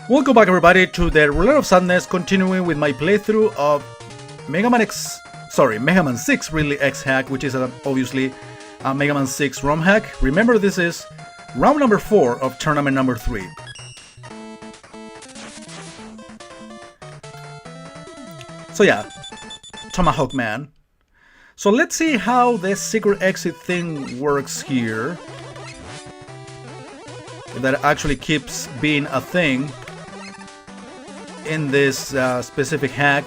Welcome back everybody to the Roulette of Sadness, continuing with my playthrough of Mega Man 6 Ridley X hack, which is obviously a Mega Man 6 ROM hack. Remember, this is round number 4 of tournament number 3. So yeah, Tomahawk Man. So let's see how the secret exit thing works here. If that actually keeps being a thing in this specific hack,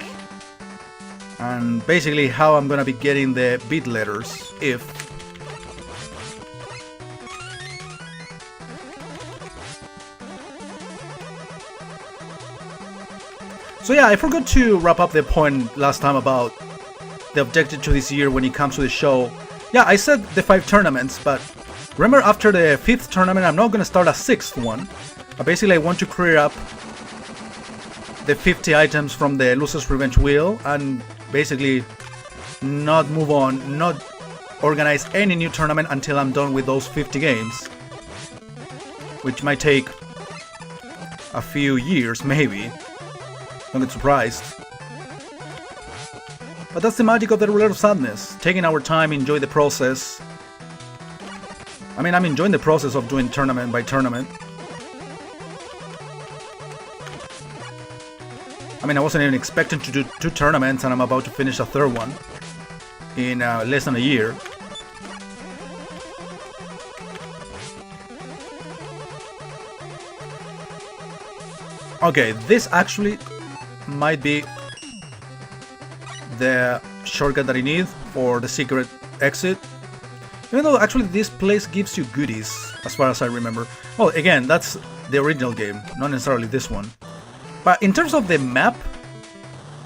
and basically how I'm gonna be getting the bit letters if so. Yeah, I forgot to wrap up the point last time about the objective to this year when it comes to the show. Yeah, I said the 5 tournaments, but remember, after the 5th tournament I'm not gonna start a 6th one. Basically I want to clear up the 50 items from the Loser's Revenge wheel and basically not move on, not organize any new tournament until I'm done with those 50 games, which might take a few years, maybe. Don't get surprised. But that's the magic of the Roulette of Sadness, taking our time, enjoy the process. I mean, I'm enjoying the process of doing tournament by tournament. I mean, I wasn't even expecting to do 2 tournaments, and I'm about to finish a 3rd one in less than a year. Okay, this actually might be the shortcut that I need for the secret exit. Even though actually this place gives you goodies, as far as I remember. Well, again, that's the original game, not necessarily this one. But in terms of the map,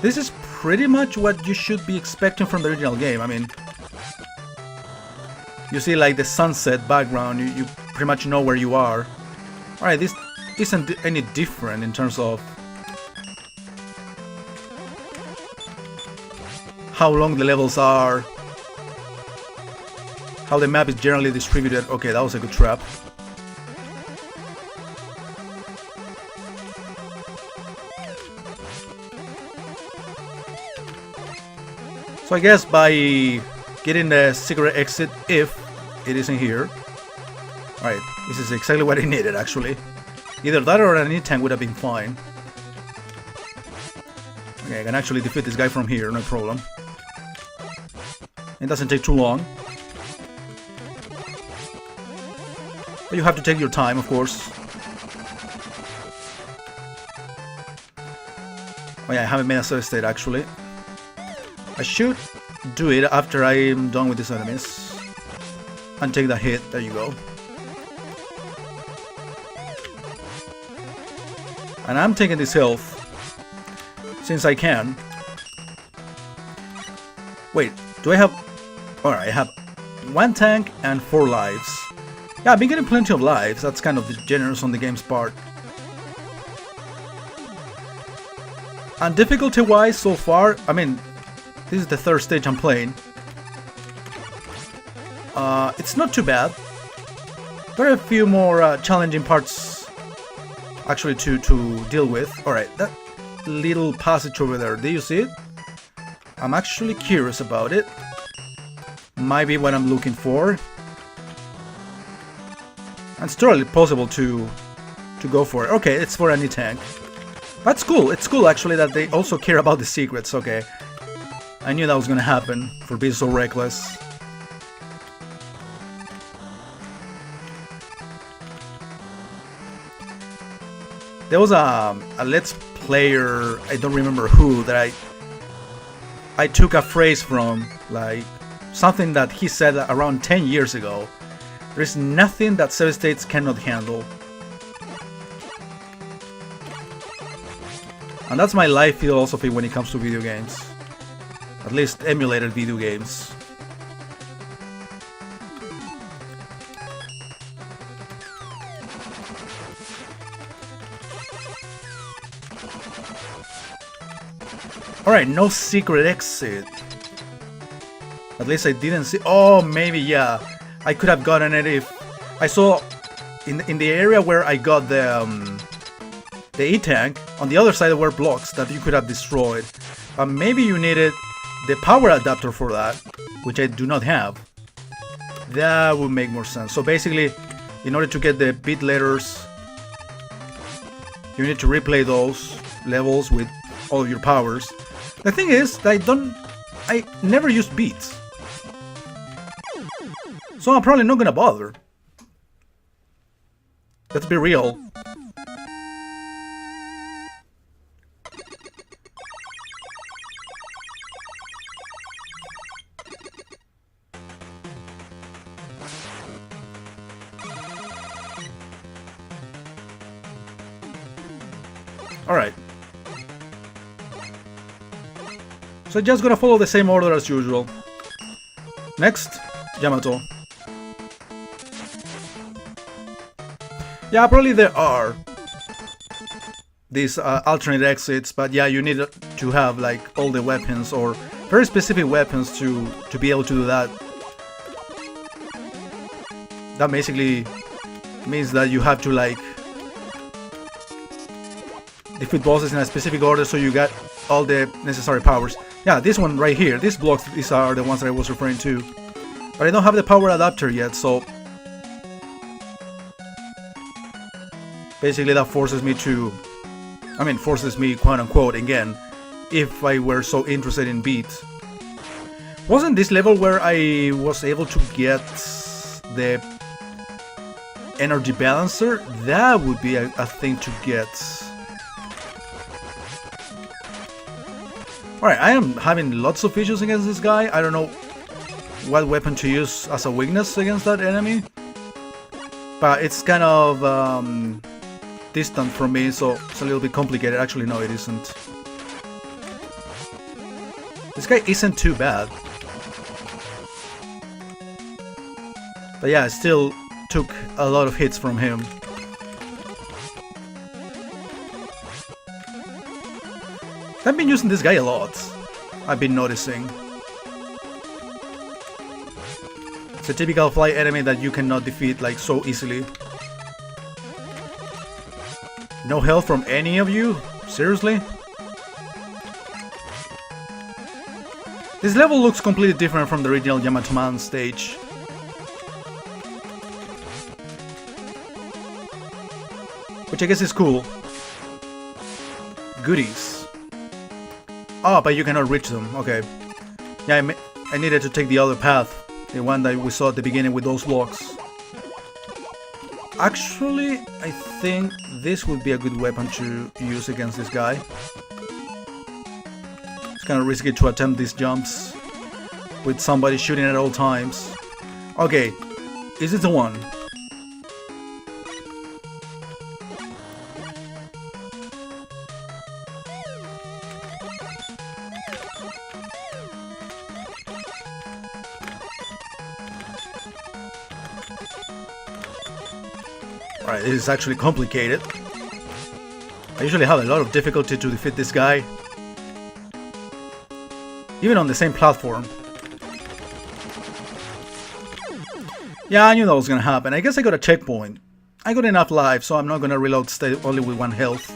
this is pretty much what you should be expecting from the original game. I mean, you see like the sunset background, you pretty much know where you are. Alright, this isn't any different in terms of how long the levels are, how the map is generally distributed. Okay, that was a good trap. So I guess by getting the secret exit, if it isn't here. Alright, this is exactly what I needed actually. Either that or an E-tank would have been fine. Okay, I can actually defeat this guy from here, no problem. It doesn't take too long. But you have to take your time, of course. Oh yeah, I haven't made a save state actually. I should do it after I'm done with these enemies. And take that hit, there you go. And I'm taking this health, since I can. Wait, do I have... Alright, I have 1 tank and 4 lives. Yeah, I've been getting plenty of lives, that's kind of generous on the game's part. And difficulty-wise so far, I mean, this is the 3rd stage I'm playing. It's not too bad. There are a few more challenging parts actually to deal with. Alright, that little passage over there, do you see it? I'm actually curious about it. Might be what I'm looking for. And it's totally possible to go for it. Okay, it's for any tank. That's cool. It's cool actually that they also care about the secrets. Okay, I knew that was gonna happen for being so reckless. There was a Let's Player, I don't remember who, that I took a phrase from, like something that he said around 10 years ago. There is nothing that save states cannot handle. And that's my life philosophy when it comes to video games. At least emulated video games. Alright, no secret exit. At least I didn't see. Oh, maybe, yeah. I could have gotten it if I saw in the area where I got the the E-Tank. On the other side there were blocks that you could have destroyed. But maybe you needed the power adapter for that, which I do not have. That would make more sense. So basically, in order to get the bit letters, you need to replay those levels with all of your powers. The thing is, I never used beats. So I'm probably not gonna bother. Let's be real. Alright. So just gonna follow the same order as usual. Next, Yamato. Yeah, probably there are these alternate exits, but yeah, you need to have like all the weapons or very specific weapons to be able to do that. That basically means that you have to like defeat bosses in a specific order so you get all the necessary powers. Yeah, this one right here, these blocks, these are the ones that I was referring to. But I don't have the power adapter yet, so basically that forces me to, forces me quote unquote again, if I were so interested in beats. Wasn't this level where I was able to get the energy balancer? That would be a thing to get. Alright, I am having lots of issues against this guy. I don't know what weapon to use as a weakness against that enemy. But it's kind of distant from me, so it's a little bit complicated. Actually, no, it isn't. This guy isn't too bad. But yeah, I still took a lot of hits from him. I've been using this guy a lot, I've been noticing. It's a typical fly enemy that you cannot defeat like so easily. No health from any of you? Seriously? This level looks completely different from the original Yamato Man stage. Which I guess is cool. Goodies. Oh, but you cannot reach them. Okay. Yeah, I needed to take the other path. The one that we saw at the beginning with those blocks. Actually, I think this would be a good weapon to use against this guy. It's kind of risky to attempt these jumps with somebody shooting at all times. Okay, is this the one? Alright, this is actually complicated. I usually have a lot of difficulty to defeat this guy. Even on the same platform. Yeah, I knew that was gonna happen. I guess I got a checkpoint. I got enough life, so I'm not gonna reload, stay only with 1 health.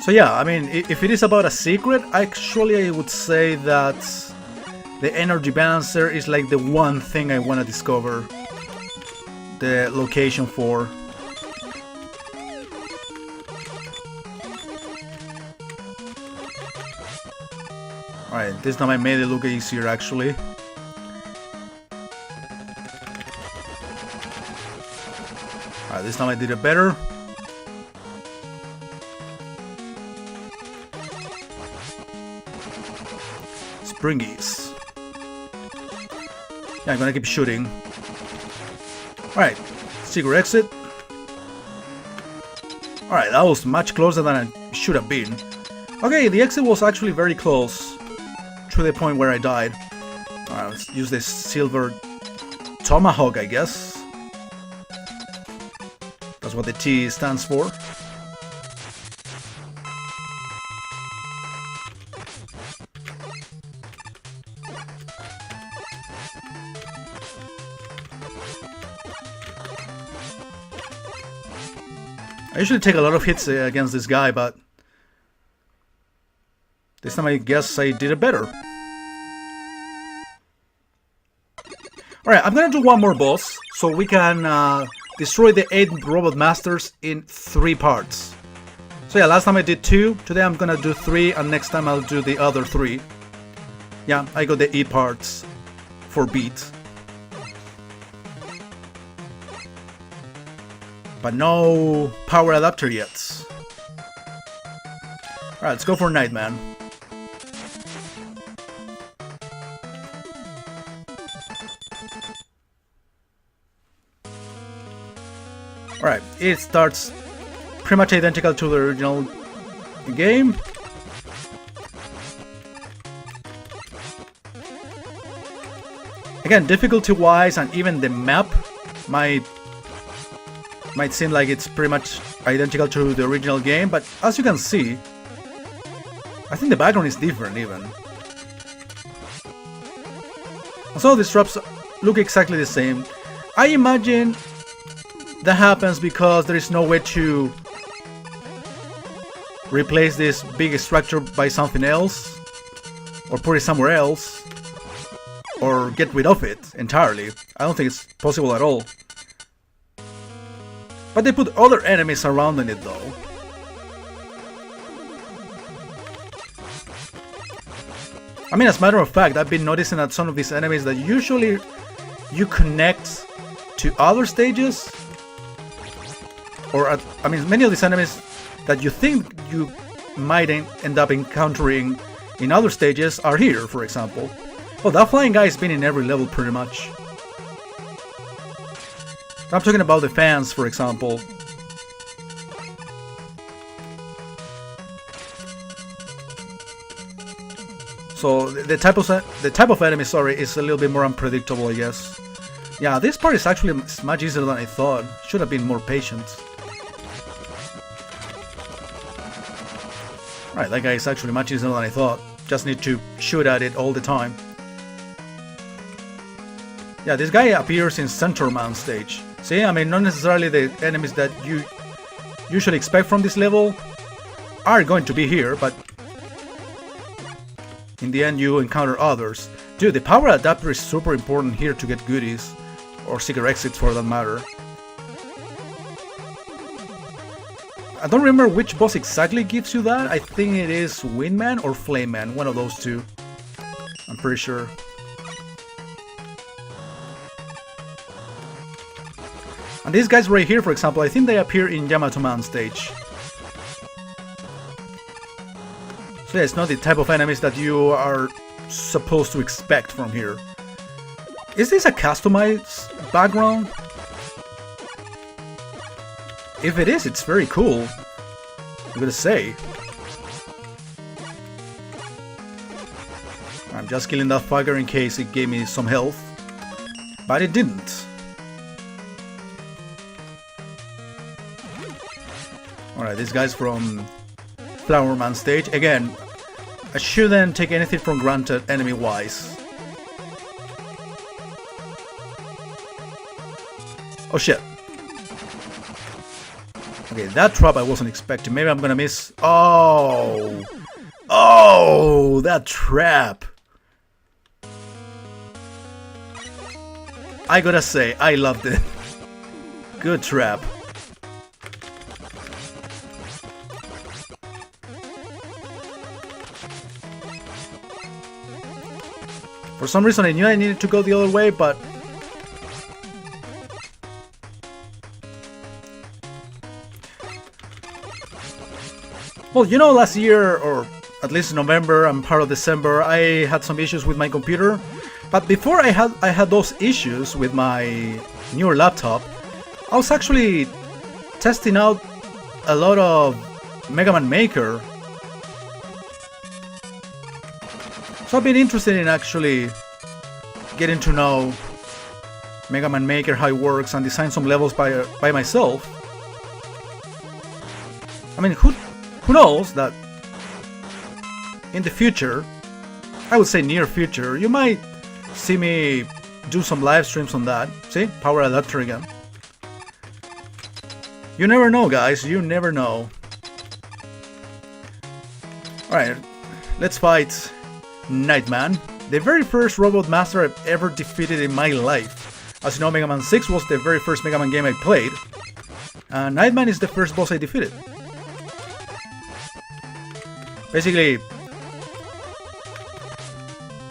So yeah, I mean, if it is about a secret, actually I would say that the energy balancer is like the one thing I want to discover the location for. Alright, this time I made it look easier actually. Alright, this time I did it better. Springies. Yeah, I'm gonna keep shooting. Alright, secret exit. Alright, that was much closer than I should have been. Okay, the exit was actually very close to the point where I died. Alright, let's use this silver tomahawk, I guess. That's That's what the T stands for. I usually take a lot of hits against this guy, but this time I guess I did it better. Alright, I'm gonna do one more boss, so we can destroy the 8 robot masters in 3 parts. So yeah, last time I did 2, today I'm gonna do 3, and next time I'll do the other 3. Yeah, I got the E parts for beat. But no power adapter yet. Alright, let's go for Nightman. Alright, it starts pretty much identical to the original game. Again, difficulty-wise and even the map might seem like it's pretty much identical to the original game, but as you can see, I think the background is different even. And some of these traps look exactly the same. I imagine that happens because there is no way to replace this big structure by something else, or put it somewhere else, or get rid of it entirely. I don't think it's possible at all. But they put other enemies surrounding it though. I mean, as a matter of fact, I've been noticing that some of these enemies that usually you connect to other stages, or I mean, many of these enemies that you think you might end up encountering in other stages are here, for example. Well, that flying guy has been in every level pretty much. I'm talking about the fans, for example. So the type of enemy, sorry, is a little bit more unpredictable, I guess. Yeah, this part is actually much easier than I thought. Should have been more patient. Right, that guy is actually much easier than I thought. Just need to shoot at it all the time. Yeah, this guy appears in Center Man stage. See, I mean, not necessarily the enemies that you usually expect from this level are going to be here, but in the end you encounter others. Dude, the power adapter is super important here to get goodies, or secret exits for that matter. I don't remember which boss exactly gives you that. I think it is Windman or Flameman, one of those two. I'm pretty sure. And these guys right here, for example, I think they appear in Yamato Man stage. So yeah, it's not the type of enemies that you are supposed to expect from here. Is this a customized background? If it is, it's very cool, I'm gonna say. I'm just killing that fucker in case it gave me some health, but it didn't. Alright, this guy's from Flower Man stage. Again, I shouldn't take anything for granted enemy-wise. Oh shit. Okay, that trap I wasn't expecting. Maybe I'm gonna miss. Oh! Oh! That trap! I gotta say, I loved it. Good trap. For some reason I knew I needed to go the other way, but well, you know, last year, or at least November and part of December, I had some issues with my computer. But before I had those issues with my newer laptop, I was actually testing out a lot of Mega Man Maker. So I've been interested in actually getting to know Mega Man Maker, how it works, and design some levels by myself. I mean, who knows that in the future, I would say near future, you might see me do some live streams on that. See? Power adapter again. You never know, guys. You never know. Alright, let's fight Nightman, the very first robot master I've ever defeated in my life. As you know, Mega Man 6 was the very first Mega Man game I played, and Nightman is the first boss I defeated. Basically,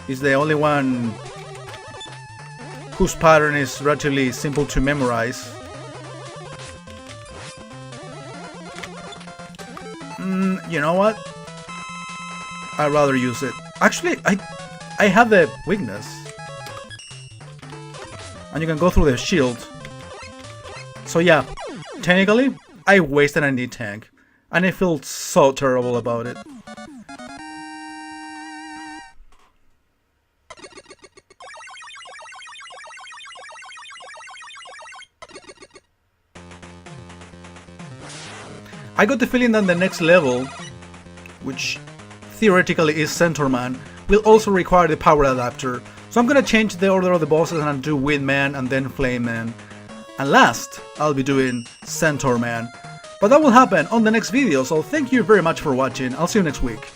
he's the only one whose pattern is relatively simple to memorize. You know what? I'd rather use it. Actually, I have the weakness. And you can go through the shield. So yeah, technically, I wasted an tank. And I feel so terrible about it. I got the feeling that the next level, which theoretically is Centaur Man, will also require the power adapter. So I'm gonna change the order of the bosses and do Wind Man and then Flame Man. And last, I'll be doing Centaur Man. But that will happen on the next video, so thank you very much for watching. I'll see you next week.